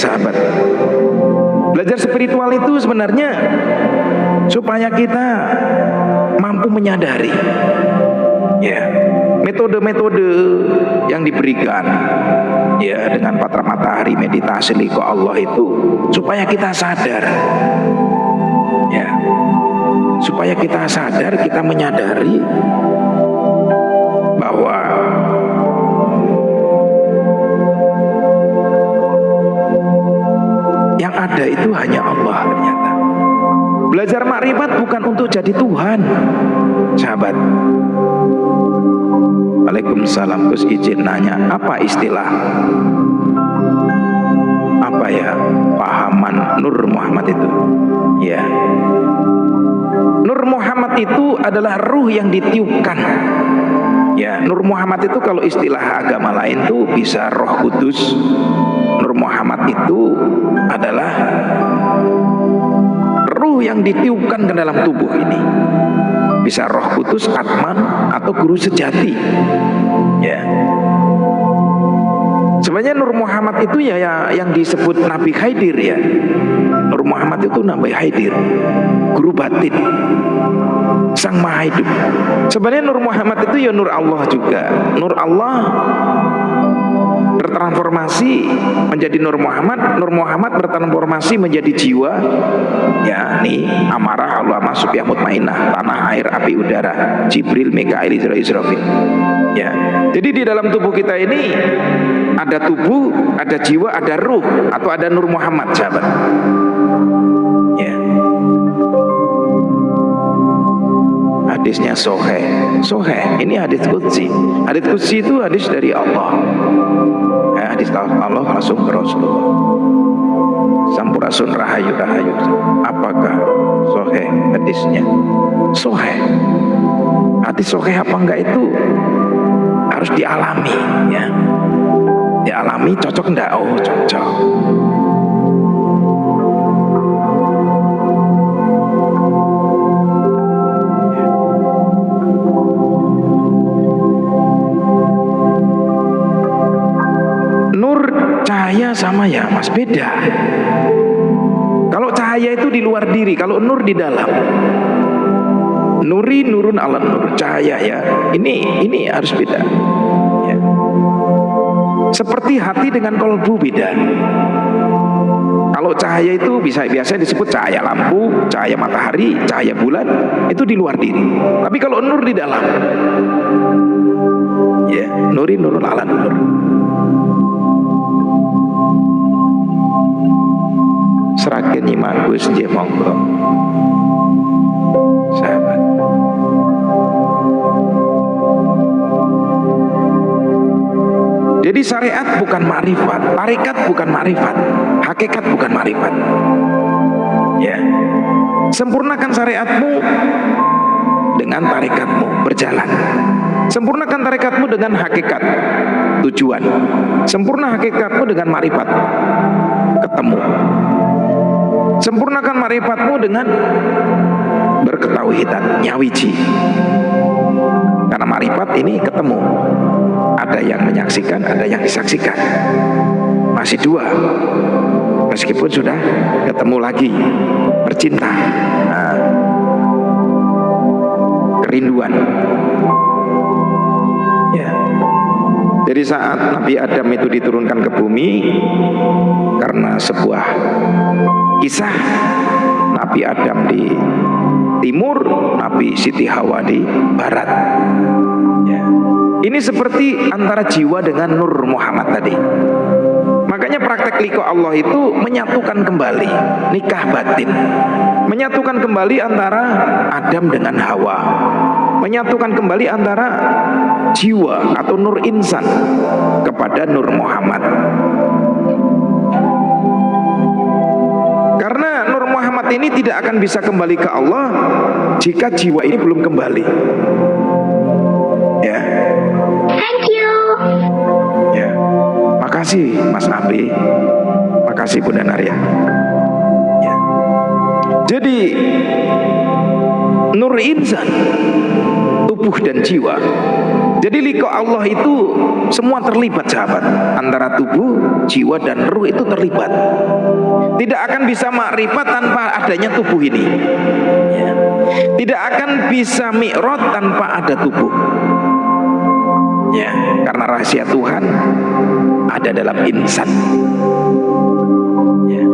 sahabat. Belajar spiritual itu sebenarnya supaya kita mampu menyadari ya metode-metode yang diberikan ya dengan patra matahari, meditasi liqa Allah itu supaya kita sadar ya, supaya kita sadar, kita menyadari bahwa yang ada itu hanya Allah ternyata. Belajar makrifat bukan untuk jadi Tuhan, sahabat. Waalaikumsalam. Gus izin nanya, apa istilah apa ya pahaman Nur Muhammad itu? Ya, Nur Muhammad itu adalah ruh yang ditiupkan. Ya, Nur Muhammad itu kalau istilah agama lain tuh bisa Roh Kudus. Nur Muhammad itu adalah ruh yang ditiupkan ke dalam tubuh ini. Bisa Roh Kudus, Atman, atau guru sejati. Ya. Sebenarnya Nur Muhammad itu ya yang disebut Nabi Khidir ya. Nur Muhammad itu Nabi Khidir, guru batin, sang maha hidup. Sebenarnya Nur Muhammad itu ya Nur Allah juga. Nur Allah bertransformasi menjadi Nur Muhammad. Nur Muhammad bertransformasi menjadi jiwa ya, nih amarah, Allah, subyah, mutmainah, tanah, air, api, udara, Jibril, Mikail, Israfil ya. Jadi di dalam tubuh kita ini ada tubuh, ada jiwa, ada ruh, atau ada Nur Muhammad, sahabat ya. Hadisnya Soheh, ini hadis qudsi. Hadis qudsi itu hadis dari Allah ya, hadis Allah langsung ke Rasulullah. Sampurasun rahayu. Apakah Soheh hadisnya? Soheh. Hadis Soheh apa enggak itu harus dialami ya. Dialami, cocok enggak? Oh, cocok. Nur cahaya sama ya Mas, beda. Kalau cahaya itu di luar diri, kalau nur di dalam. Nuri nurun ala nur, cahaya ya. Ini harus beda. Ya. Seperti hati dengan kolbu beda. Kalau cahaya itu biasa disebut cahaya lampu, cahaya matahari, cahaya bulan, itu di luar diri. Tapi kalau nur di dalam, ya, nuri nurun ala nur. Seragen nyimak Gus nggih monggo. Sahabat. Jadi syariat bukan makrifat, tarekat bukan makrifat, hakikat bukan makrifat. Ya. Sempurnakan syariatmu dengan tarekatmu berjalan. Sempurnakan tarekatmu dengan hakikat, tujuan. Sempurna hakikatmu dengan makrifat, ketemu. Sempurnakan marifatmu dengan berketauhidan, nyawiji. Karena marifat ini ketemu, ada yang menyaksikan, ada yang disaksikan. Masih dua, meskipun sudah ketemu lagi, bercinta, nah, kerinduan ya. Jadi saat Nabi Adam itu diturunkan ke bumi karena sebuah kisah, Nabi Adam di timur, Nabi Siti Hawa di barat ya. Ini seperti antara jiwa dengan Nur Muhammad tadi. Makanya praktek liqa Allah itu menyatukan kembali nikah batin, menyatukan kembali antara Adam dengan Hawa, menyatukan kembali antara jiwa atau nur insan kepada Nur Muhammad. Karena Nur Muhammad ini tidak akan bisa kembali ke Allah jika jiwa ini belum kembali. Ya. Thank you. Ya. Makasih Mas Nabi. Makasih Bunda Narya. Ya. Jadi nur insan, tubuh dan jiwa Jadi liqa Allah itu semua terlibat sahabat. Antara tubuh, jiwa dan ruh itu terlibat. Tidak akan bisa makrifat tanpa adanya tubuh ini. Tidak akan bisa mi'raj tanpa ada tubuh. Ya, karena rahasia Tuhan ada dalam insan. Ya.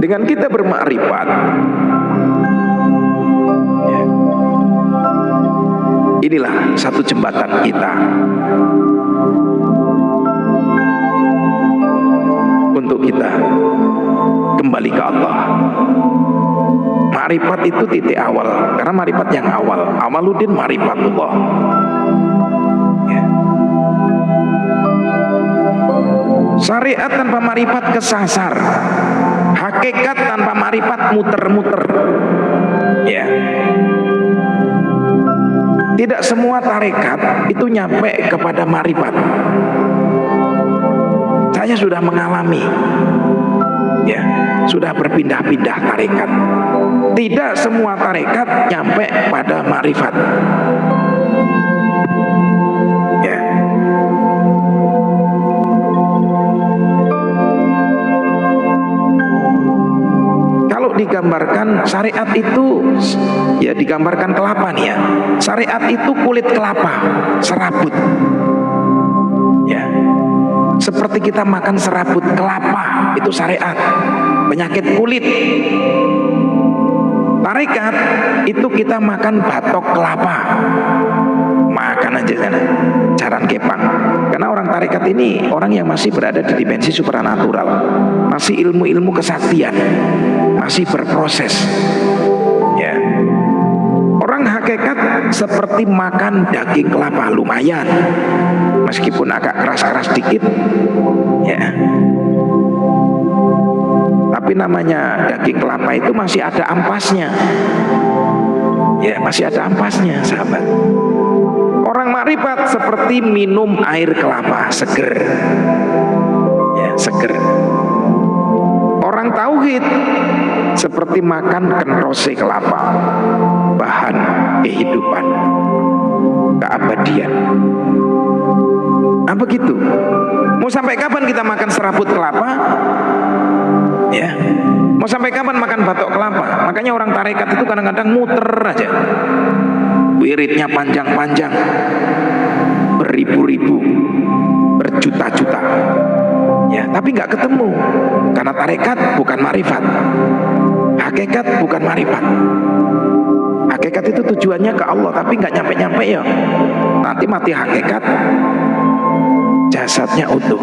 Dengan kita bermakrifat, ya, inilah satu jembatan kita untuk kita kembali ke Allah. Makrifat itu titik awal, karena makrifat yang awaludin makrifatullah. Ya. Syariat tanpa makrifat kesasar, hakikat tanpa makrifat muter-muter. Ya. Tidak semua tarekat itu nyampe kepada makrifat. Saya sudah mengalami, ya, sudah berpindah-pindah tarekat. Tidak semua tarekat nyampe pada makrifat. Ya. Kalau digambarkan syariat itu, ya digambarkan kelapa nih ya. Syariat itu kulit kelapa, serabut. Ya. Seperti kita makan serabut kelapa, itu syariat. Penyakit kulit. Tarekat itu kita makan batok kelapa, makan aja sana, jaran kepang. Karena orang tarekat ini orang yang masih berada di dimensi supranatural, masih ilmu-ilmu kesaktian, masih berproses. Ya. Orang hakikat seperti makan daging kelapa, lumayan, meskipun agak keras-keras dikit, ya. Tapi namanya daging kelapa itu masih ada ampasnya. Ya, masih ada ampasnya, sahabat. Orang makrifat seperti minum air kelapa, seger. Ya, seger. Orang tauhid seperti makan kenrose kelapa, bahan kehidupan, keabadian. Nah, begitu. Mau sampai kapan kita makan serabut kelapa? Ya, mau sampai kapan makan batok kelapa? Makanya orang tarekat itu kadang-kadang muter aja, wiridnya panjang-panjang, beribu-ribu, berjuta-juta. Ya, tapi nggak ketemu, karena tarekat bukan makrifat, hakikat bukan makrifat. Hakikat itu tujuannya ke Allah, tapi nggak nyampe-nyampe ya. Nanti mati hakikat, jasadnya utuh.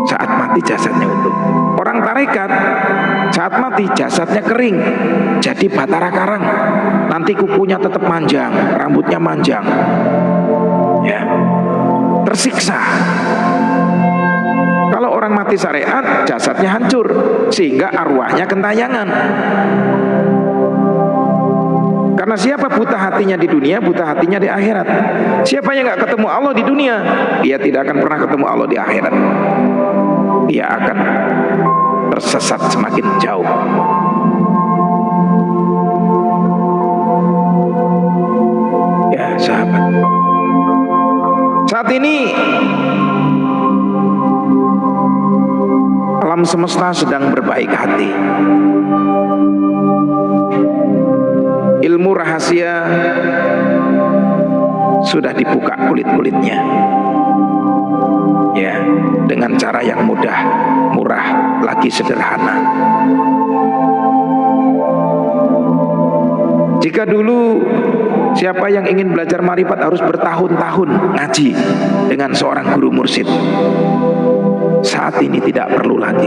Saat mati jasadnya utuh. Orang tarekat saat mati jasadnya kering, jadi batara karang. Nanti kukunya tetap manjang, rambutnya manjang. Ya. Tersiksa. Kalau orang mati syariat, jasadnya hancur, sehingga arwahnya gentayangan. Karena siapa buta hatinya di dunia, buta hatinya di akhirat. Siapa yang nggak ketemu Allah di dunia, dia tidak akan pernah ketemu Allah di akhirat. Dia akan tersesat semakin jauh. Ya, sahabat. Saat ini alam semesta sedang berbaik hati. Ilmu rahasia sudah dibuka kulit-kulitnya. Ya, dengan cara yang mudah, murah, lagi sederhana. Jika dulu siapa yang ingin belajar marifat harus bertahun-tahun ngaji dengan seorang guru mursyid, saat ini tidak perlu lagi.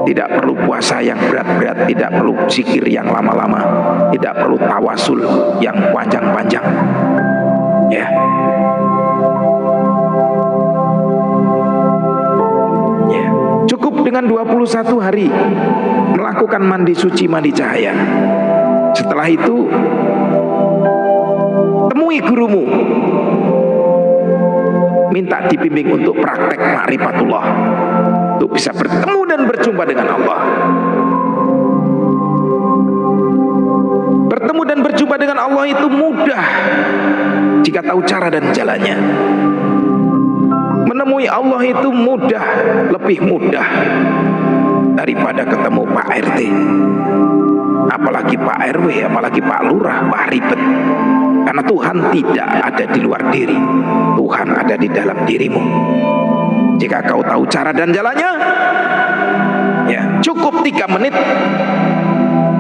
Tidak perlu puasa yang berat-berat, tidak perlu zikir yang lama-lama, tidak perlu tawasul yang panjang-panjang. Ya. Ya. Cukup dengan 21 hari melakukan mandi suci, mandi cahaya. Setelah itu temui gurumu, minta dibimbing untuk praktek ma'rifatullah, untuk bisa bertemu dan berjumpa dengan Allah. Bertemu dan berjumpa dengan Allah itu mudah. jika tahu cara dan jalannya. Menemui Allah itu mudah, lebih mudah daripada ketemu Pak RT, apalagi Pak RW, apalagi Pak Lurah. Wah, ribet. Karena Tuhan tidak ada di luar diri, Tuhan ada di dalam dirimu. Jika kau tahu cara dan jalannya, ya cukup 3 menit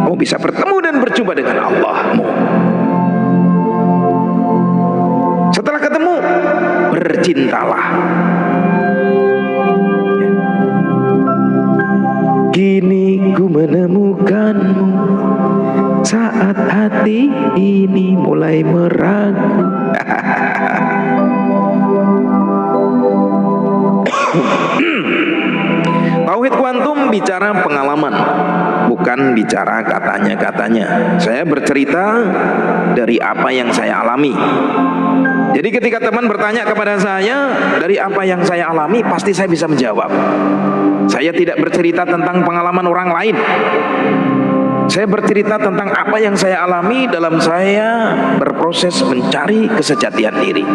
kamu bisa bertemu dan berjumpa dengan Allahmu. Setelah ketemu, bercintalah. Kini ku menemukanmu saat hati ini mulai meragu. Tauhid kuantum bicara pengalaman, bukan bicara katanya-katanya. Saya bercerita dari apa yang saya alami. Jadi ketika teman bertanya kepada saya dari apa yang saya alami, pasti saya bisa menjawab. Saya tidak bercerita tentang pengalaman orang lain. Saya bercerita tentang apa yang saya alami dalam saya berproses mencari kesejatian diri.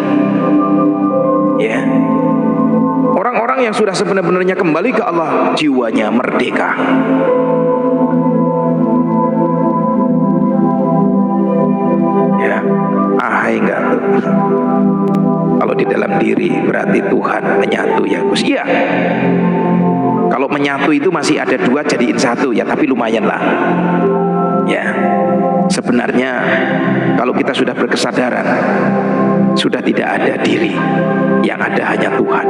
Ya. Orang-orang yang sudah sebenarnya kembali ke Allah, jiwanya merdeka. Ya, enggak tuh. Kalau di dalam diri berarti Tuhan menyatu ya Gus. Iya. Kalau menyatu itu masih ada 2 jadiin 1 ya, tapi lumayan lah. Ya. Sebenarnya kalau kita sudah berkesadaran, sudah tidak ada diri, yang ada hanya Tuhan.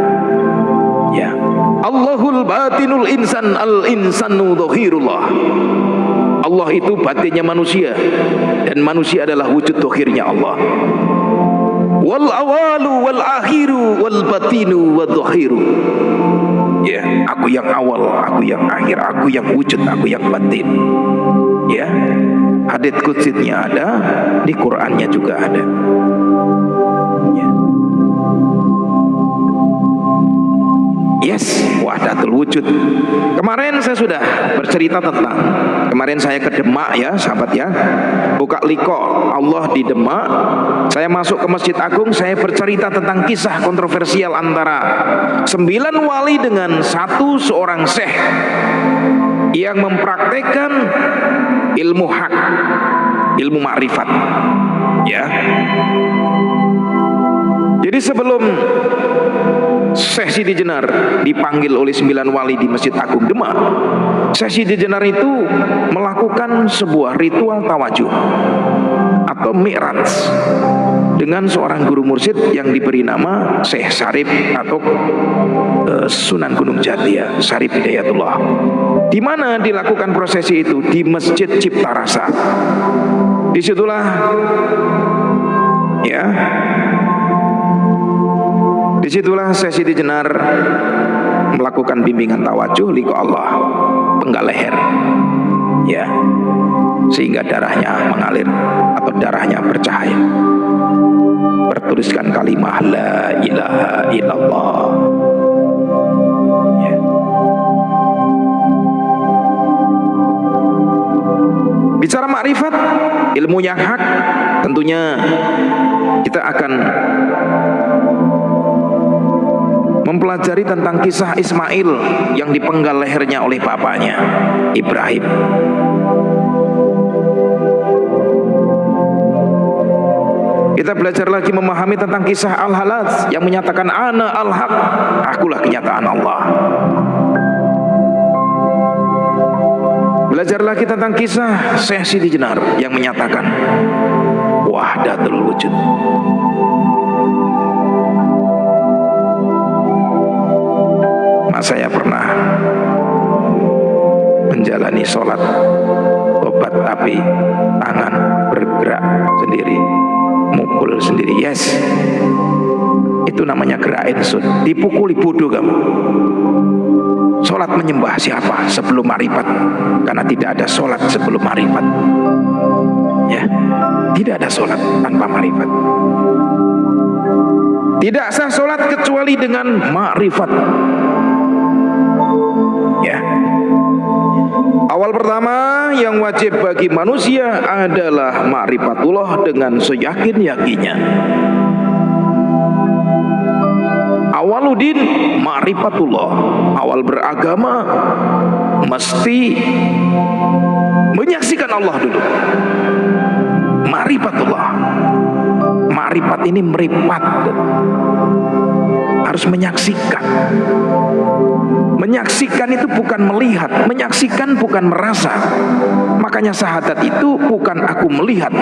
Ya. Allahul batinul insan al insanu dhahirullah. Allah itu batinnya manusia dan manusia adalah wujud dhahirnya Allah. Wal awalu wal akhiru wal batinu wal dhahiru. Ya, aku yang awal, aku yang akhir, aku yang wujud, aku yang batin. Ya. Hadits qudsitnya ada, di Qur'annya juga ada. Ya. Yes, wahdatul wujud. Kemarin saya sudah bercerita tentang, kemarin saya ke Demak ya sahabat ya, buka liko Allah di Demak. Saya masuk ke Masjid Agung, saya bercerita tentang kisah kontroversial antara 9 wali dengan seorang syekh yang mempraktekkan ilmu hak, ilmu ma'rifat. Ya. Jadi sebelum Syekh Siti Jenar dipanggil oleh 9 wali di Masjid Agung Demak, Syekh Siti Jenar itu melakukan sebuah ritual tawajuh atau mi'raj dengan seorang guru mursyid yang diberi nama Syekh Syarif atau Sunan Gunung Jati ya, Syarif Hidayatullah. Di mana dilakukan prosesi itu? Di Masjid Cipta Rasa. Disitulah ya, disitulah Syekh Siti Jenar melakukan bimbingan tawajuh liko Allah, penggal leher ya, sehingga darahnya mengalir atau darahnya bercahaya, bertuliskan kalimah la ilaha illallah ya. Bicara makrifat, ilmu yang hak, tentunya kita akan mempelajari tentang kisah Ismail yang dipenggal lehernya oleh bapaknya Ibrahim. Kita belajar lagi memahami tentang kisah Al-Halaz yang menyatakan ana al-haq, akulah kenyataan Allah. Belajar lagi tentang kisah Syekh Siti Jenar yang menyatakan wahdatul wujud. Saya pernah menjalani sholat tobat, tapi tangan bergerak sendiri, mukul sendiri. Yes, itu namanya gerak insun. Dipukuli bodoh kamu. Sholat menyembah siapa sebelum ma'rifat? Karena tidak ada sholat sebelum ma'rifat. Ya, tidak ada sholat tanpa ma'rifat. Tidak sah sholat kecuali dengan ma'rifat. Ya. Awal pertama yang wajib bagi manusia adalah ma'rifatullah dengan seyakin-yakinnya. Awaludin ma'rifatullah. Awal beragama mesti menyaksikan Allah dulu. Ma'rifatullah. Ma'rifat ini meripat, harus menyaksikan. Menyaksikan itu bukan melihat, menyaksikan bukan merasa. Makanya syahadat itu bukan aku melihat,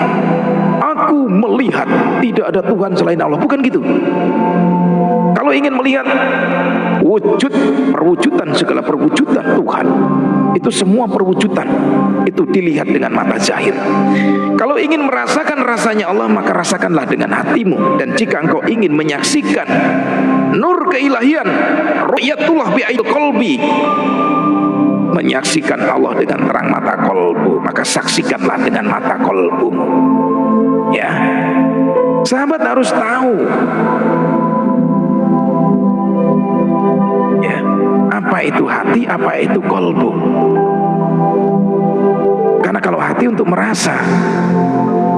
aku melihat tidak ada Tuhan selain Allah, bukan gitu. Kalau ingin melihat wujud, perwujudan, segala perwujudan Tuhan, itu semua perwujudan itu dilihat dengan mata zahir. Kalau ingin merasakan rasanya Allah, maka rasakanlah dengan hatimu. Dan jika engkau ingin menyaksikan nur keilahian, ru'yatullah bi'ail qalbi, menyaksikan Allah dengan terang mata kolbu, maka saksikanlah dengan mata kolbumu. Ya, sahabat harus tahu ya, apa itu hati, apa itu kolbu. Karena kalau hati untuk merasa,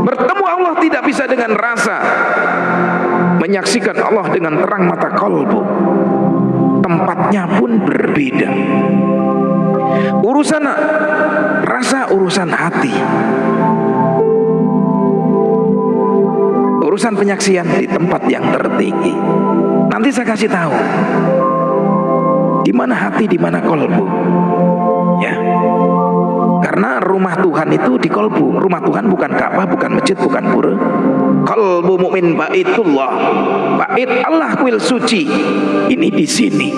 bertemu Allah tidak bisa dengan rasa. Menyaksikan Allah dengan terang mata kolbu, tempatnya pun berbeda. Urusan rasa, urusan hati. Urusan penyaksian di tempat yang tertinggi. Nanti saya kasih tahu di mana hati, di mana kolbu. Ya. Karena rumah Tuhan itu di kolbu. Rumah Tuhan bukan Ka'bah, bukan masjid, bukan pura. Kolbu mukmin baitullah. Bait Allah kuil suci. Ini di sini.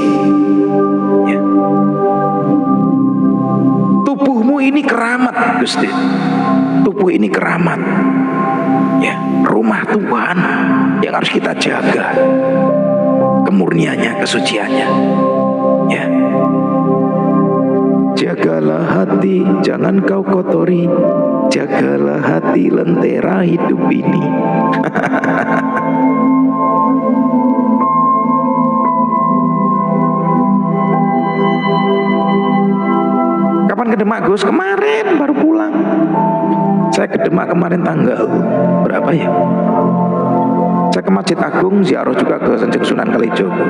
Ya. Tubuhmu ini keramat, Gusti. Tubuh ini keramat. Ya, rumah Tuhan yang harus kita jaga kemurniannya, kesuciannya. Ya. Jagalah hati, jangan kau kotori. Jagalah hati, lentera hidup ini. Kapan ke Demak, Gus? Kemarin baru pulang. Saya ke Demak kemarin tanggal berapa ya? Saya ke Masjid Agung, ziarah juga ke Sanjung Sunan Kalijogo.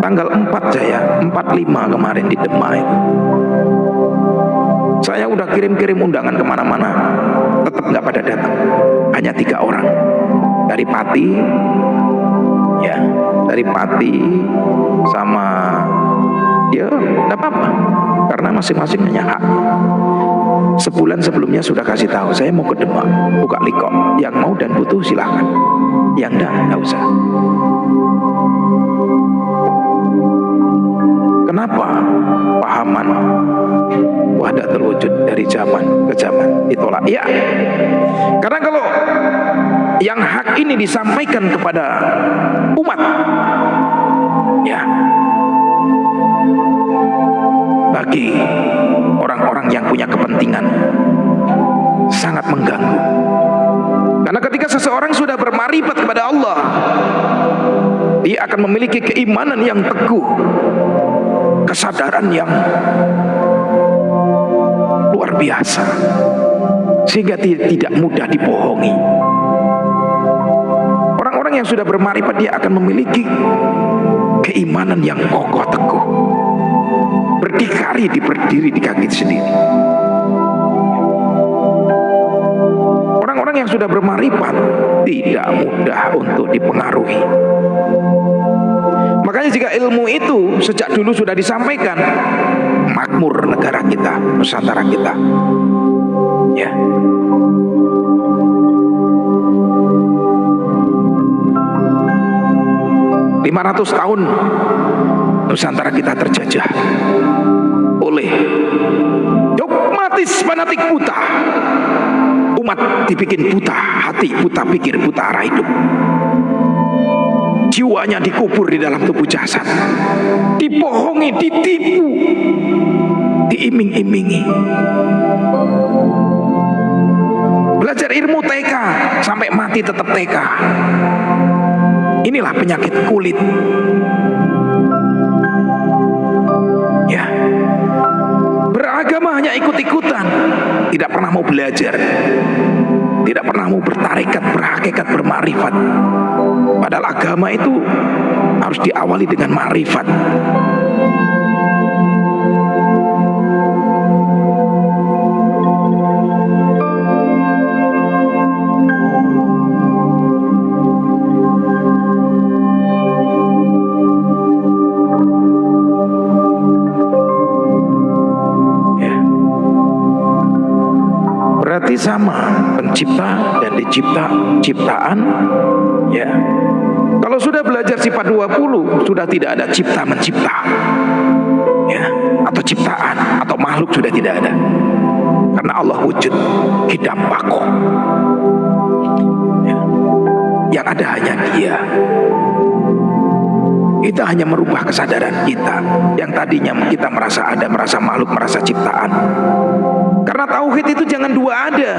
Tanggal 4 saya, 45 kemarin di Demak itu. Saya udah kirim-kirim undangan kemana-mana, tetap nggak pada datang. Hanya 3 orang dari Pati, ya, dari Pati sama ya nggak apa-apa, karena masing-masing punya hak. Sebulan sebelumnya sudah kasih tahu saya mau ke Demak, buka liko. Yang mau dan butuh silahkan, yang nggak usah. Kenapa pahaman wahdatul wujud dari zaman ke zaman ditolak? Ya, karena kalau yang hak ini disampaikan kepada umat, ya, bagi orang-orang yang punya kepentingan sangat mengganggu. Karena ketika seseorang sudah bermarifat kepada Allah, dia akan memiliki keimanan yang teguh, kesadaran yang luar biasa, sehingga tidak mudah dibohongi. Orang-orang yang sudah bermarifat, dia akan memiliki keimanan yang kokoh teguh, berdikari, berdiri di kaki sendiri. Orang-orang yang sudah bermarifat tidak mudah untuk dipengaruhi. Makanya jika ilmu itu sejak dulu sudah disampaikan, makmur negara kita, Nusantara kita. Ya. .500 tahun Nusantara kita terjajah oleh dogmatis fanatik buta. Umat dibikin buta hati, buta pikir, buta arah hidup. Jiwanya dikubur di dalam tubuh jasad, dibohongi, ditipu, diiming-imingi. Belajar ilmu TK sampai mati tetap TK. Inilah penyakit kulit. Ya, beragama hanya ikut-ikutan, tidak pernah mau belajar, tidak pernah mau bertarekat, berhakikat, bermakrifat. Padahal agama itu harus harus diawali dengan ma'rifat. Berarti sama, pencipta dan ciptaan, ya. Kalau sudah belajar sifat 20, sudah tidak ada cipta mencipta, ya, atau ciptaan atau makhluk sudah tidak ada, karena Allah wujud hidam bako, ya. Yang ada hanya Dia. Kita hanya merubah kesadaran kita yang tadinya kita merasa ada, merasa makhluk, merasa ciptaan. Karena tauhid itu jangan dua ada.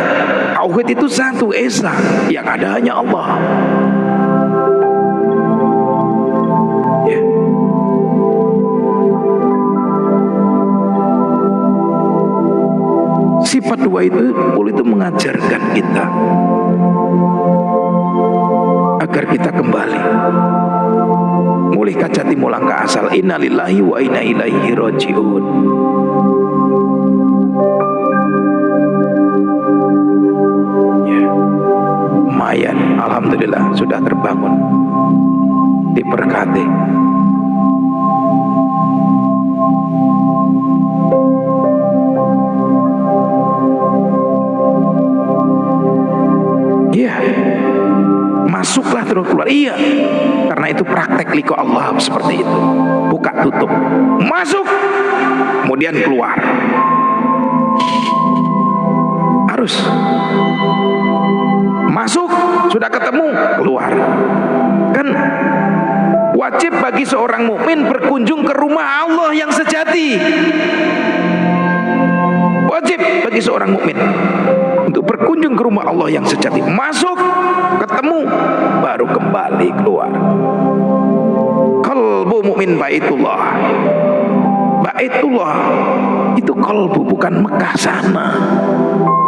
Tauhid itu satu, esa. Yang ada hanya Allah. Ya. Sifat dua itu mengajarkan kita agar kita kembali mulih kajati mulang ka asal, innalillahi wa inna ilaihi rajiun. Ya, lumayan, alhamdulillah sudah terbangun, diberkati. Iya, masuklah terus keluar. Iya, karena itu praktek liko Allah seperti itu. Buka tutup, masuk, kemudian keluar. Harus masuk, sudah ketemu, keluar. Kan wajib bagi seorang mukmin berkunjung ke rumah Allah yang sejati. Wajib bagi seorang mukmin untuk berkunjung ke rumah Allah yang sejati. Masuk, ketemu, baru kembali keluar. Qalbu mukmin baitullah. Baitullah itu qalbu, bukan Mekah sana.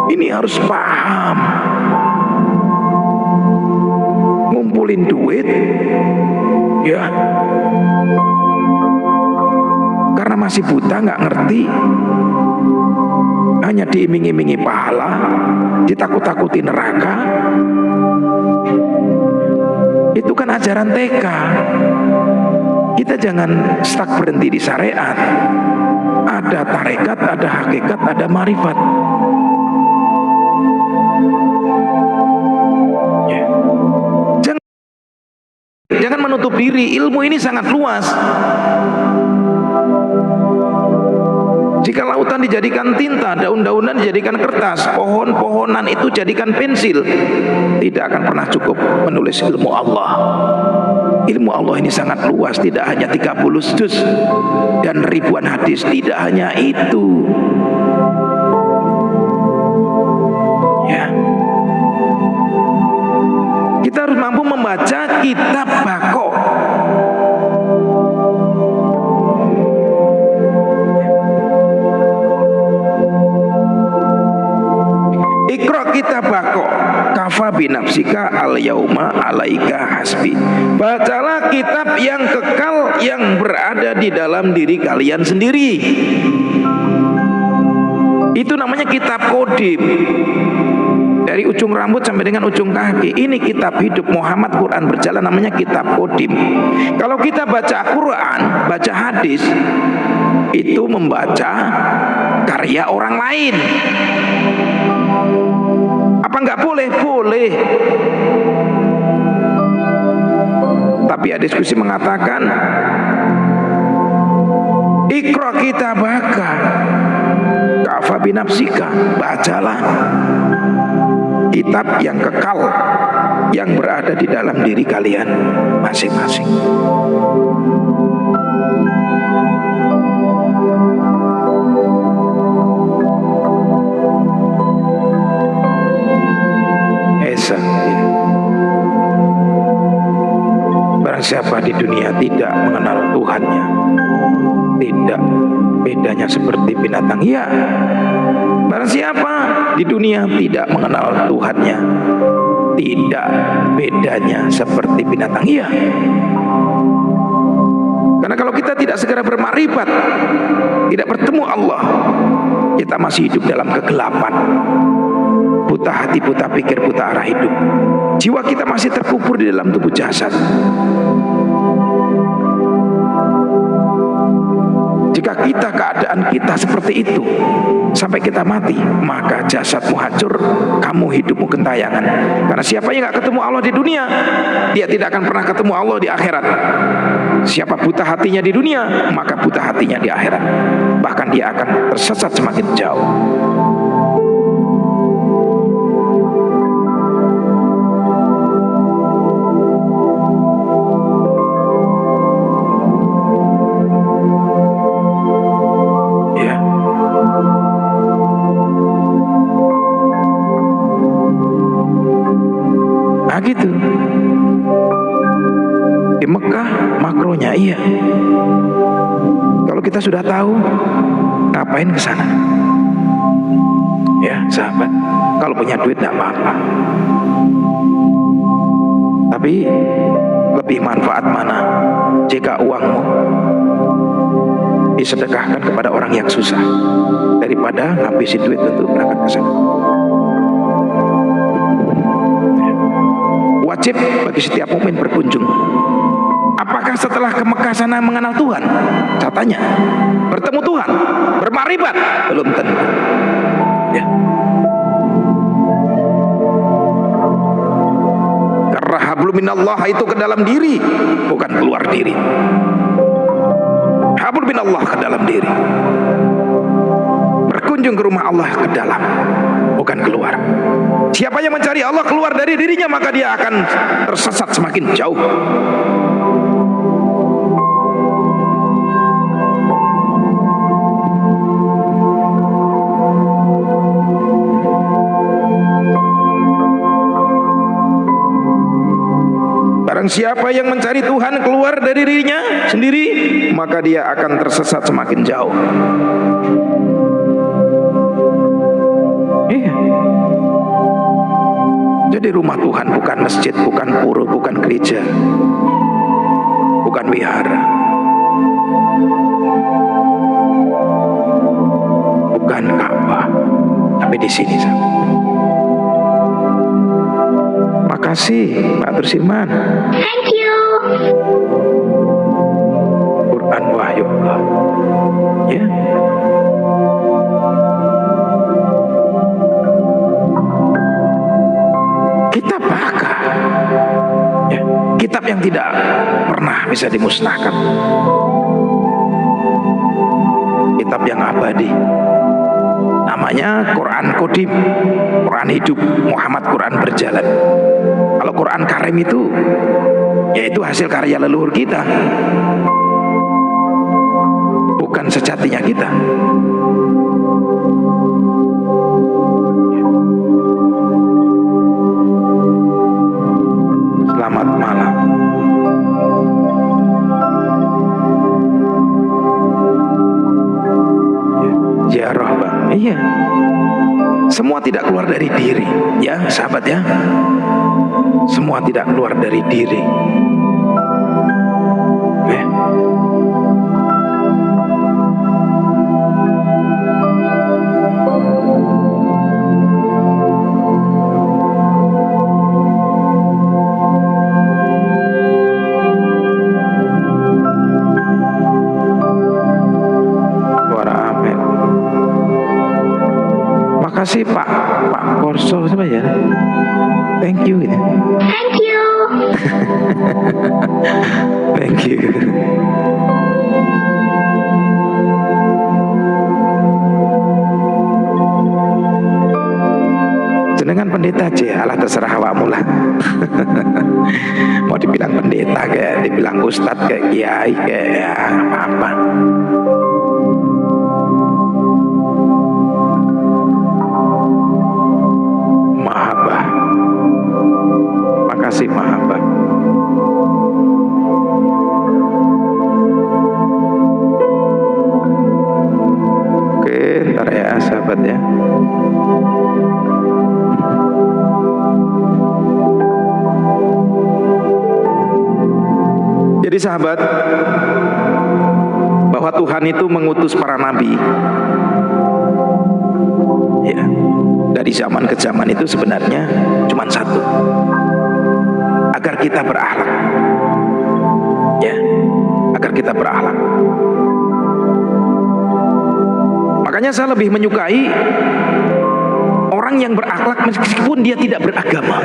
Ini harus paham. Ngumpulin duit, ya, karena masih buta, nggak ngerti, hanya diiming-imingi pahala, ditakut-takuti neraka. Itu kan ajaran TK. Kita jangan stuck berhenti di syariat. Ada tarekat, ada hakikat, ada marifat. Ya. Jangan menutup diri. Ilmu ini sangat luas. Jika lautan dijadikan tinta, daun-daunan dijadikan kertas, pohon-pohonan itu jadikan pensil, tidak akan pernah cukup menulis ilmu Allah. Ilmu Allah ini sangat luas, tidak hanya 30 juz dan ribuan hadis, tidak hanya itu. Ya. Kita harus mampu membaca kitab bako. Iqra kitabako kafa binafsika al yauma alaika hasbi. Bacalah kitab yang kekal yang berada di dalam diri kalian sendiri. Itu namanya kitab kodim. Dari ujung rambut sampai dengan ujung kaki. Ini kitab hidup Muhammad, Quran berjalan, namanya kitab kodim. Kalau kita baca Quran, baca hadis, itu membaca karya orang lain. Apa enggak boleh? Boleh. Tapi ada diskusi mengatakan Iqra kitabaka kafa binafsika. Bacalah kitab yang kekal yang berada di dalam diri kalian masing-masing. Barang siapa di dunia tidak mengenal Tuhannya, tidak, bedanya seperti binatang. Ya, barang siapa di dunia tidak mengenal Tuhannya, tidak, bedanya seperti binatang. Ya, Karena kalau kita tidak segera bermakrifat, tidak bertemu Allah, kita masih hidup dalam kegelapan, buta hati, buta pikir, buta arah hidup. Jiwa kita masih terkubur di dalam tubuh jasad. Jika keadaan kita seperti itu sampai kita mati, maka jasadmu hancur, kamu hidupmu gentayangan. Karena siapa yang gak ketemu Allah di dunia, dia tidak akan pernah ketemu Allah di akhirat. Siapa buta hatinya di dunia, maka buta hatinya di akhirat. Bahkan dia akan tersesat semakin jauh. Gitu. Di Mekah makronya iya. Kalau kita sudah tahu, ngapain ke sana? Ya, sahabat, kalau punya duit tidak apa-apa. Tapi lebih manfaat mana jika uangmu disedekahkan kepada orang yang susah daripada ngabisin duit untuk berangkat ke sana? Wajib bagi setiap mukmin berkunjung. Apakah setelah ke Mekah sana mengenal Tuhan? Saya tanya. Bertemu Tuhan, bermakrifat? Belum tentu. Ya. Karena hablum minallah itu ke dalam diri, bukan keluar diri. Hablum minallah ke dalam diri. Berkunjung ke rumah Allah ke dalam, bukan keluar. Siapa yang mencari Allah keluar dari dirinya, maka dia akan tersesat semakin jauh. Barang siapa yang mencari Tuhan keluar dari dirinya sendiri, maka dia akan tersesat semakin jauh. Iya. Jadi rumah Tuhan bukan masjid, bukan pura, bukan gereja, bukan wihara, bukan Ka'bah, tapi di sini. Makasih Pak Tursiman. Thank you. Quran wahyu Allah. Ya. Kitab Baka, ya, kitab yang tidak pernah bisa dimusnahkan, kitab yang abadi, namanya Quran Qadim, Quran hidup, Muhammad Quran berjalan. Kalau Quran Karim itu, yaitu hasil karya leluhur kita, bukan sejatinya kita. Selamat malam. Ziarah Bang. Iya. Semua tidak keluar dari diri, ya sahabat ya. Semua tidak keluar dari diri. Makasih Pak Korso, siapa ya? Thank you. Thank you. Thank you. Jenengan pendeta aja, alah terserah awakmu lah. Mau dibilang pendeta kayak, dibilang ustadz kayak kiai kayak ya apa-apa. Mahabbah. Makasih mahabbah. Oke, ntar ya sahabat ya. Jadi sahabat, Tuhan itu mengutus para nabi. Ya, dari zaman ke zaman itu sebenarnya cuma satu, agar kita berakhlak. Ya, agar kita berakhlak. Makanya saya lebih menyukai orang yang berakhlak meskipun dia tidak beragama.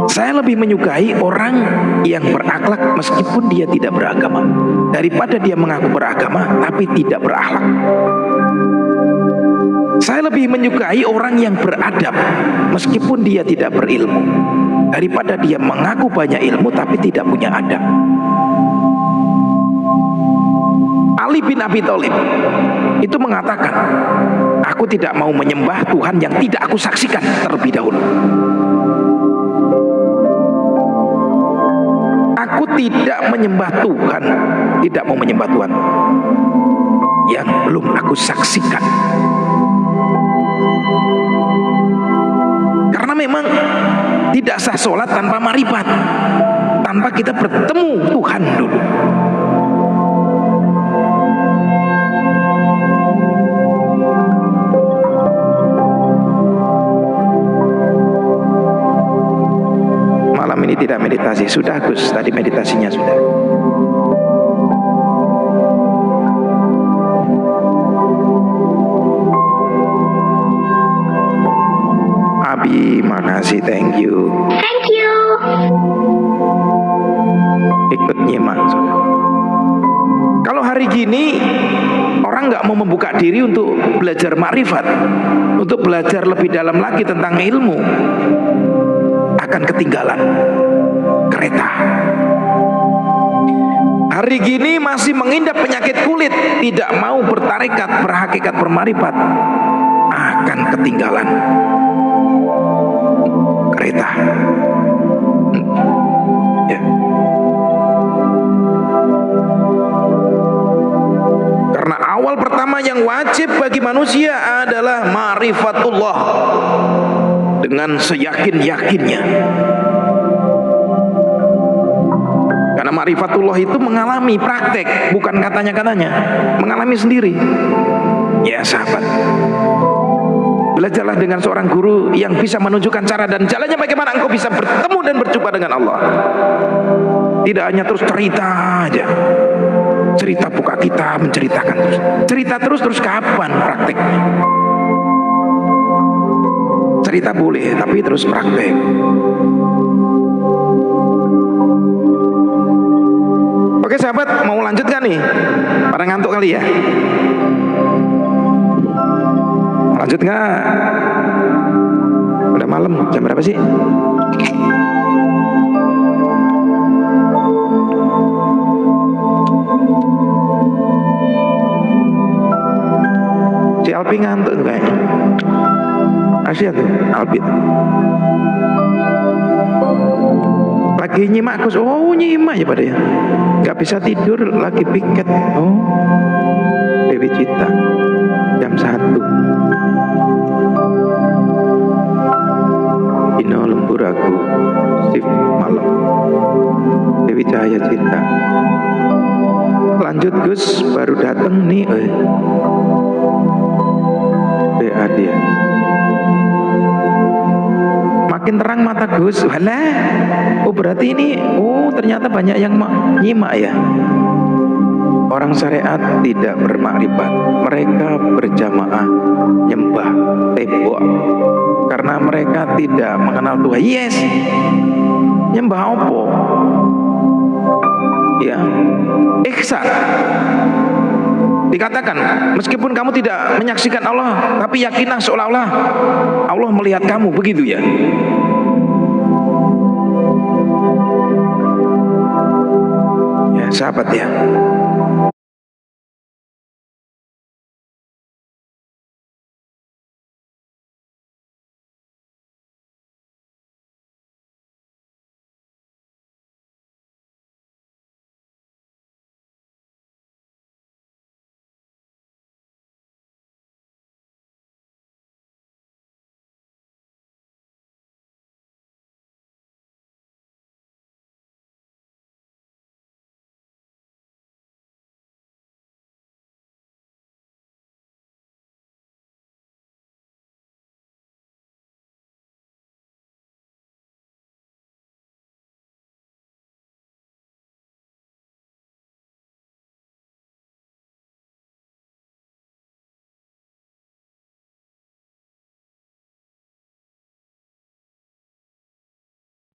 Saya lebih menyukai orang yang berakhlak meskipun dia tidak beragama, daripada dia mengaku beragama tapi tidak berakhlak. Saya lebih menyukai orang yang beradab meskipun dia tidak berilmu, daripada dia mengaku banyak ilmu tapi tidak punya adab. Ali bin Abi Thalib itu mengatakan, aku tidak mau menyembah Tuhan yang tidak aku saksikan terlebih dahulu. Aku tidak menyembah Tuhan, tidak mau menyembah Tuhan yang belum aku saksikan. Karena memang tidak sah sholat tanpa marifat, tanpa kita bertemu Tuhan dulu. Malam ini tidak meditasi. Sudah Gus, tadi meditasinya sudah. Abi, makasih, thank you. Thank you. Ikut nyimak. Kalau hari gini orang nggak mau membuka diri untuk belajar makrifat, untuk belajar lebih dalam lagi tentang ilmu, akan ketinggalan kereta. Hari gini masih mengidap penyakit kulit, tidak mau bertarekat, berhakikat, bermarifat, akan ketinggalan kereta. Ya. Karena awal pertama yang wajib bagi manusia adalah ma'rifatullah dengan seyakin-yakinnya. Karena ma'rifatullah itu mengalami praktek, bukan katanya-katanya, mengalami sendiri. Ya sahabat, belajarlah dengan seorang guru yang bisa menunjukkan cara dan jalannya bagaimana engkau bisa bertemu dan berjumpa dengan Allah. Tidak hanya terus cerita aja, cerita buka kitab, menceritakan terus, cerita terus kapan prakteknya? Cerita boleh, tapi terus praktek. Oke sahabat, mau lanjutkan nih? Pada ngantuk kali ya? Lanjut nggak? Udah malam, jam berapa sih? Si Alpi ngantuk tuh kayaknya. Asyik tuh Alpi tuh. Lagi nyimak Gus. Oh nyimak ya pada ya. Gak bisa tidur, lagi piket. Oh Dewi Cita jam 1. Dino lembur aku shift malam. Dewi Cahaya Cinta. Lanjut Gus, baru dateng nih. BA dia. Makin terang mata Gus. Walah. Oh berarti ini, oh ternyata banyak yang nyimak ya. Orang syariat tidak bermakrifat, mereka berjamaah nyembah tembok karena mereka tidak mengenal Tuhan. Yes, nyembah apa? Ya, ihsan. Dikatakan meskipun kamu tidak menyaksikan Allah, tapi yakinlah seolah-olah Allah melihat kamu, begitu ya. Ya sahabat ya.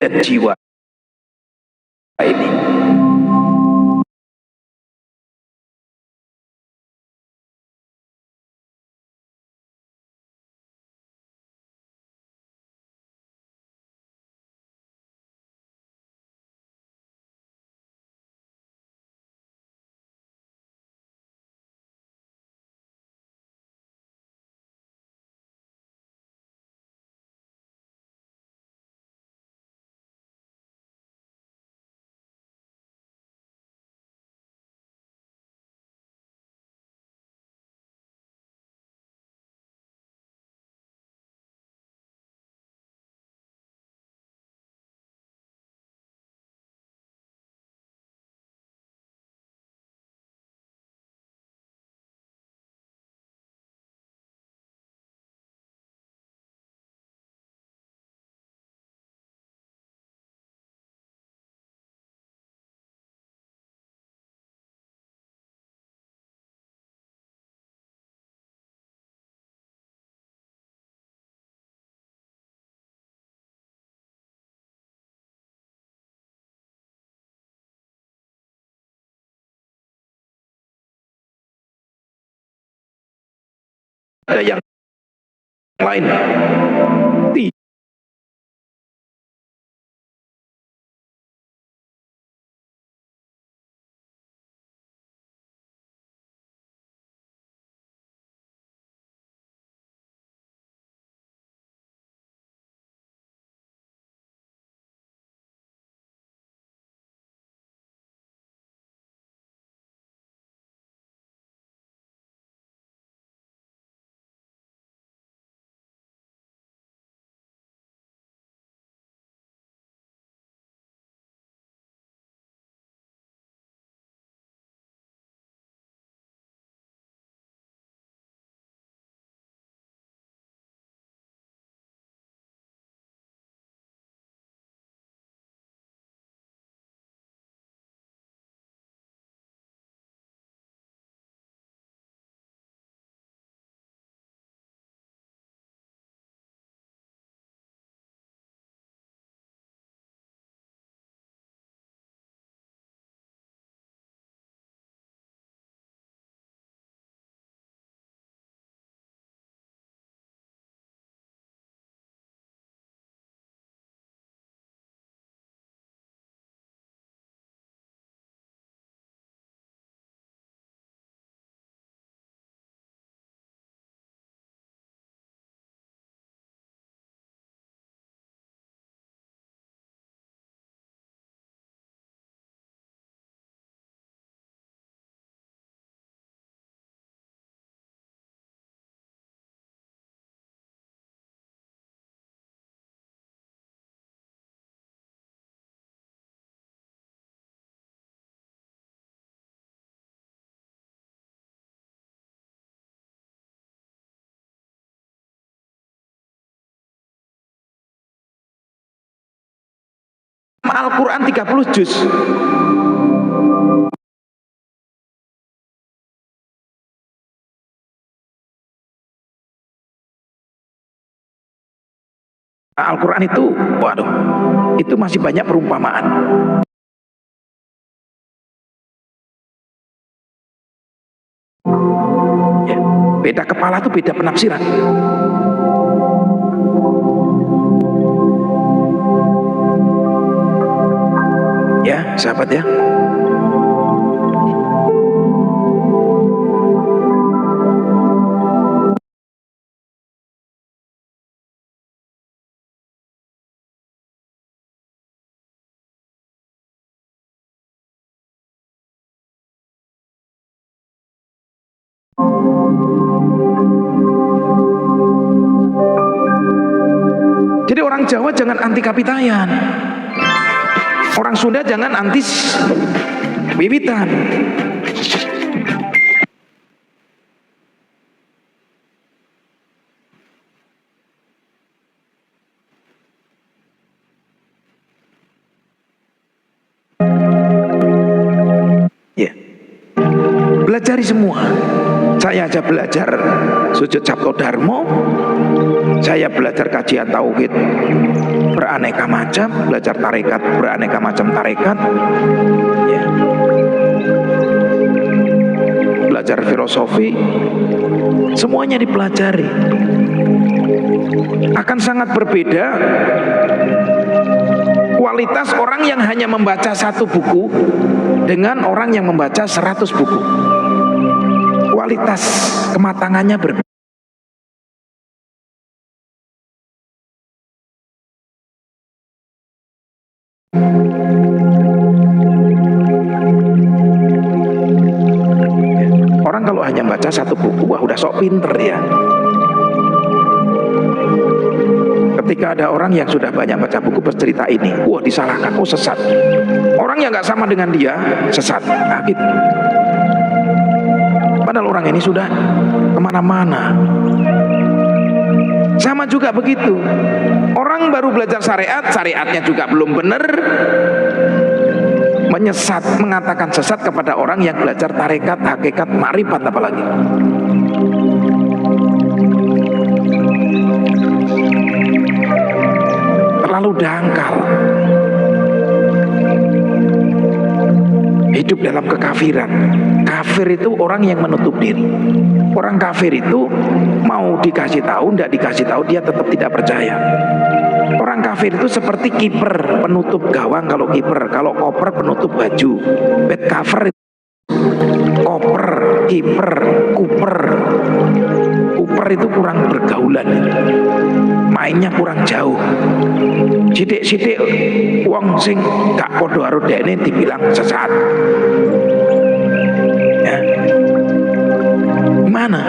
dan jiwa ini. Ada yang lain tidak. Al-Quran 30 juz. Al-Quran itu, waduh, itu masih banyak perumpamaan. Ya, beda kepala itu beda penafsiran. Ya, sahabat ya. Jadi orang Jawa jangan anti kapitayan, orang Sunda jangan anti wiwitan. Ya, belajari semua. Saya aja belajar sujud Sabto Dharma, Saya belajar kajian tauhid beraneka macam, belajar tarekat beraneka macam tarekat, ya. Belajar filosofi, semuanya dipelajari. Akan sangat berbeda kualitas orang yang hanya membaca satu buku dengan orang yang membaca 100 buku. Kualitas kematangannya berbeda. Orang kalau hanya baca satu buku, wah udah sok pinter ya. Ketika ada orang yang sudah banyak baca buku bercerita ini, wah disalahkan, oh sesat. Orang yang nggak sama dengan dia sesat, nah, gitu. Padahal orang ini sudah kemana-mana. Sama juga begitu. Orang baru belajar syariat, syariatnya juga belum benar, menyesat, mengatakan sesat kepada orang yang belajar tarekat, hakikat, ma'rifat apalagi. Terlalu dangkal. Hidup dalam kekafiran. Kafir itu orang yang menutup diri. Orang kafir itu mau dikasih tahu, tidak dikasih tahu, dia tetap tidak percaya. Orang kafir itu seperti kiper, penutup gawang kalau kiper, kalau koper penutup baju. Bed cover itu koper, kiper, kuper. Kuper itu kurang bergaulan, mainnya kurang jauh. Sidik-sidik wong sing gak podo karo dekne dibilang sesat. Ya. Gimana?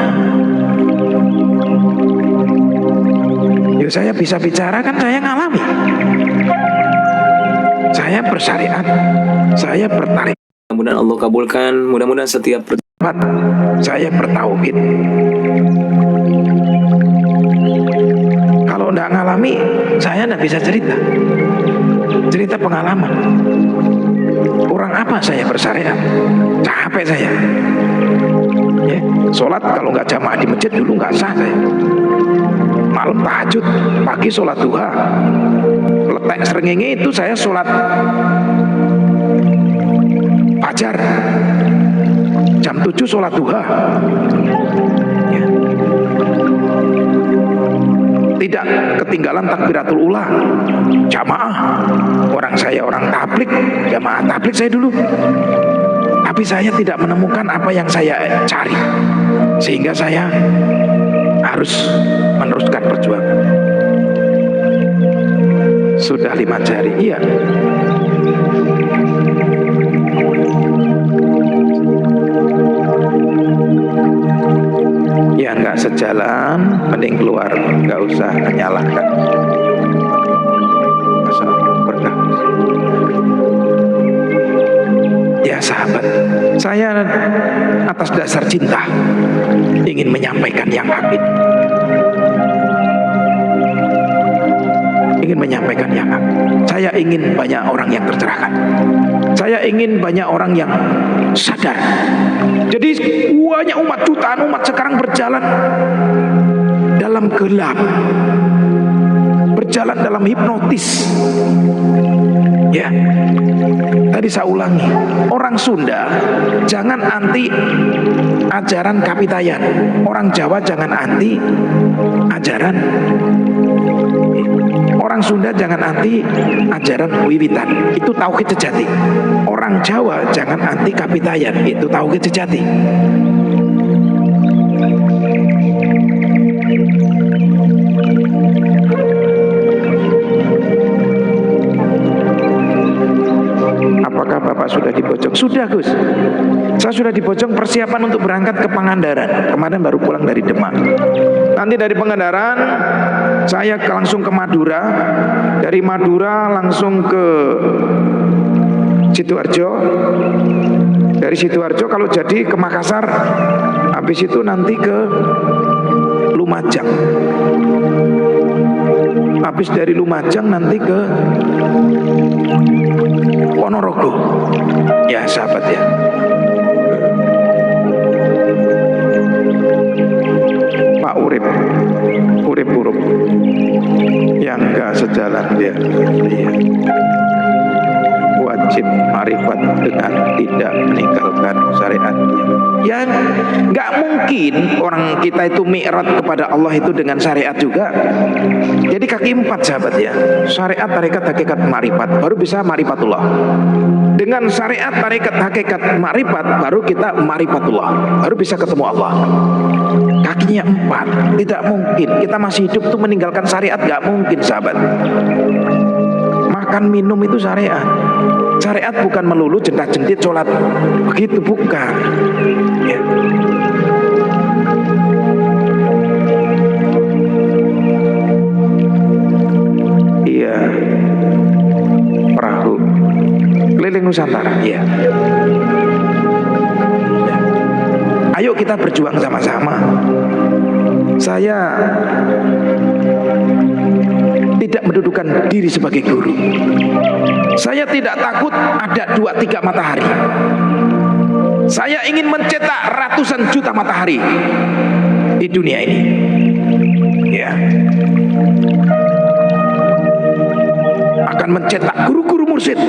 Ya saya bisa bicara kan, saya ngalami. Saya bersyariat, saya bertarik. Mudah-mudahan Allah kabulkan, mudah-mudahan setiap Saya bertauhid. Kalau tidak ngalami, saya tidak bisa cerita. Cerita pengalaman. Kurang apa saya bersyariat? Capek saya. Ya, sholat kalau nggak jamaah di masjid dulu nggak sah saya. Malam tahajud, pagi sholat duha. Letek srengenge itu saya sholat fajar. Jam 7 sholat duha. Ya. Tidak ketinggalan takbiratul ula, jamaah. Orang saya orang tablik, jamaah tablik saya dulu. Tapi saya tidak menemukan apa yang saya cari, sehingga saya harus meneruskan perjuangan. Sudah 5 jari, iya. Ya nggak sejalan, mending keluar, nggak usah menyalahkan. Masa berkah. Ya sahabat, saya atas dasar cinta ingin menyampaikan yang hak ini. Ingin menyampaikan yang hak. Saya ingin banyak orang yang tercerahkan. Saya ingin banyak orang yang sadar. Jadi banyak umat, jutaan umat sekarang berjalan dalam gelap, berjalan dalam hipnotis. Ya, tadi saya ulangi, orang Sunda jangan anti ajaran Kapitayan, orang Jawa jangan anti ajaran, orang Sunda jangan anti ajaran wiwitan, itu tauhid sejati. Orang Jawa jangan anti Kapitayan, itu tauhid sejati. Apakah Bapak sudah di Bojong? Sudah Gus. Saya sudah di Bojong, persiapan untuk berangkat ke Pangandaran. Kemarin baru pulang dari Demak. Nanti dari Pangandaran saya langsung ke Madura. Dari Madura langsung ke Sidoarjo. Dari Sidoarjo kalau jadi ke Makassar. Habis itu nanti ke Lumajang. Habis dari Lumajang nanti ke Ponorogo. Ya sahabat ya. Pak Urip Urip. jalan dia. Iya. Wajib marifat dengan tidak meninggalkan syariatnya. Ya, nggak mungkin orang kita itu mi'raj kepada Allah itu dengan syariat juga. Jadi kaki empat sahabat ya. Syariat, tarekat, hakikat, marifat, baru bisa marifatullah. Dengan syariat, tarekat, hakikat, marifat, baru kita marifatullah, baru bisa ketemu Allah. Kakinya empat, tidak mungkin. Kita masih hidup tuh meninggalkan syariat, nggak mungkin sahabat. Makan minum itu syariat. Syariat bukan melulu jendak-jendit sholat, begitu bukan. Ya. Iya, perahu keliling Nusantara. Iya. Ya. Ayo kita berjuang sama-sama. Saya tidak mendudukan diri sebagai guru. Saya tidak takut ada 2-3 matahari. Saya ingin mencetak ratusan juta matahari di dunia ini. Ya. Akan mencetak guru-guru mursyid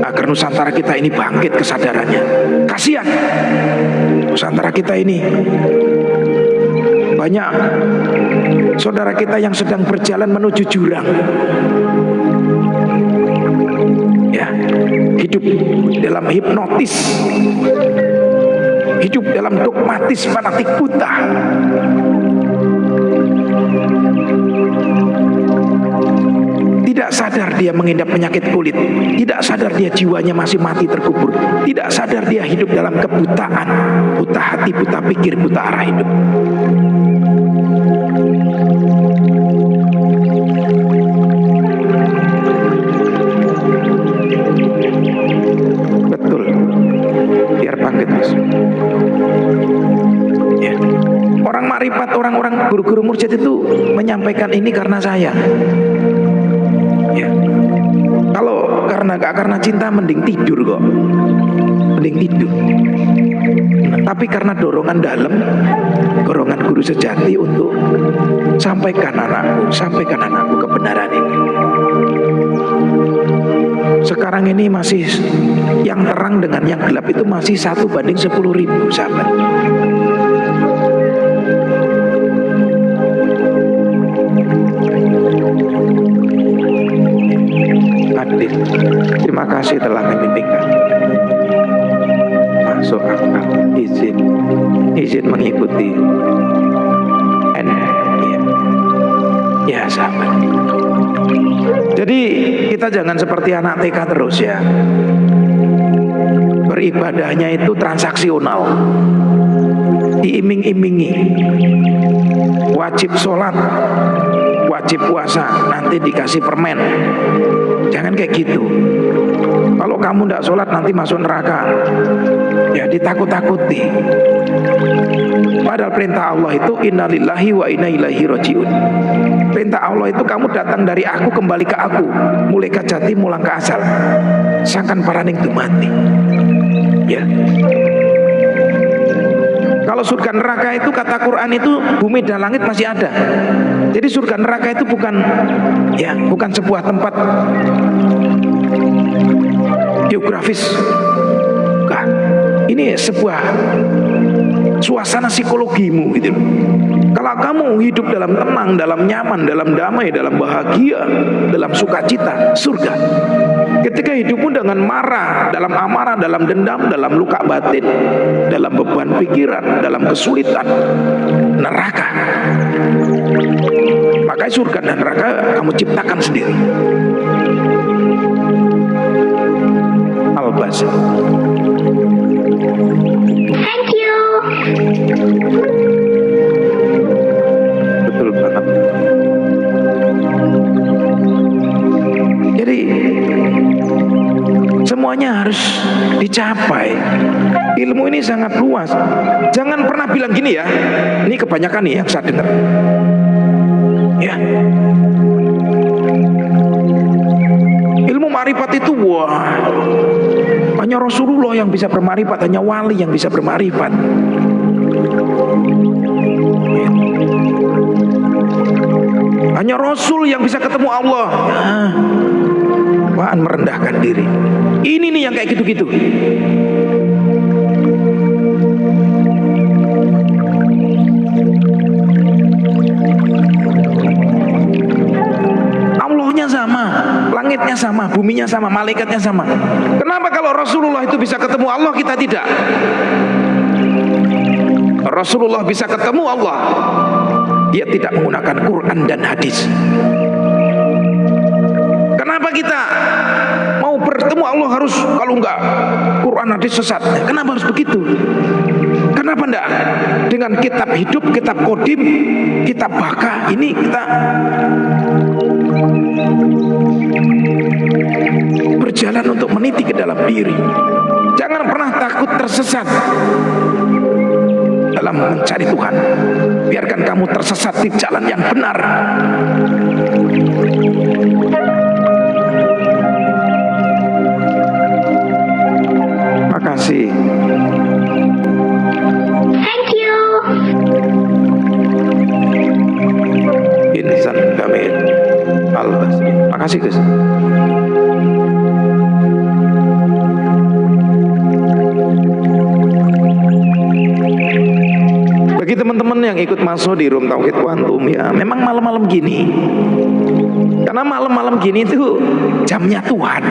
agar Nusantara kita ini bangkit kesadarannya. Kasihan Nusantara kita ini banyak saudara kita yang sedang berjalan menuju jurang. Ya, hidup dalam hipnotis, hidup dalam dogmatis fanatik buta. Tidak sadar dia mengidap penyakit kulit, tidak sadar dia jiwanya masih mati terkubur, tidak sadar dia hidup dalam kebutaan, buta hati, buta pikir, buta arah hidup. Betul, biar bangkit Mas. Ya. Orang marifat, orang-orang guru-guru mursyid itu menyampaikan ini karena saya. Ya. Kalau karena cinta mending tidur kok, mending tidur. Tapi karena dorongan dalam, dorongan guru sejati untuk sampaikan anakku kebenaran ini. Sekarang ini masih yang terang dengan yang gelap itu masih 1:10.000 sahabat. Adil, terima kasih telah membimbingkan. Masuk akal, izin mengikuti. Ya sahabat. Jadi kita jangan seperti anak TK terus ya. Beribadahnya itu transaksional, diiming-imingi. Wajib sholat, wajib puasa, nanti dikasih permen. Jangan kayak gitu. Kalau kamu tidak sholat nanti masuk neraka, ya ditakut-takuti. Padahal perintah Allah itu innalillahi wa inna ilaihi rajiun. Perintah Allah itu kamu datang dari aku, kembali ke aku, mulai ke jati mulang ke asal, sangkan paraning dumati. Ya. Kalau surga neraka itu kata Quran itu bumi dan langit masih ada. Jadi surga neraka itu bukan sebuah tempat geografis. Bukan. Ini sebuah suasana psikologimu gitu. Kalau kamu hidup dalam tenang, dalam nyaman, dalam damai, dalam bahagia, dalam sukacita, surga. Ketika hidupmu dengan marah, dalam amarah, dalam dendam, dalam luka batin, dalam beban pikiran, dalam kesulitan, neraka. Makanya surga dan neraka kamu ciptakan sendiri. Al-Basa. Thank you. Betul banget. Jadi semuanya harus dicapai. Ilmu ini sangat luas. Jangan pernah bilang gini ya. Ini kebanyakan nih yang saya dengar. Ya. Ilmu marifat itu hanya Rasulullah yang bisa bermarifat, hanya wali yang bisa bermarifat. Hanya Rasul yang bisa ketemu Allah. Apaan merendahkan diri. Ini nih yang kayak gitu-gitu. Allahnya sama, langitnya sama, buminya sama, malaikatnya sama. Kenapa kalau Rasulullah itu bisa ketemu Allah, kita tidak? Rasulullah bisa ketemu Allah, dia tidak menggunakan Quran dan hadis. Kenapa kita mau bertemu Allah harus, kalau enggak Quran hadis sesat? Kenapa harus begitu? Kenapa enggak dengan kitab hidup, kitab kodim, kitab baka ini kita berjalan untuk meniti ke dalam diri. Jangan pernah takut tersesat dalam mencari Tuhan. Biarkan kamu tersesat di jalan yang benar. Makasih. Thank you. Insan Kamil Al-Basri. Makasih Gus. Bagi teman-teman yang ikut masuk di Room Tauhid Quantum, ya memang malam-malam gini, karena malam-malam gini itu jamnya Tuhan.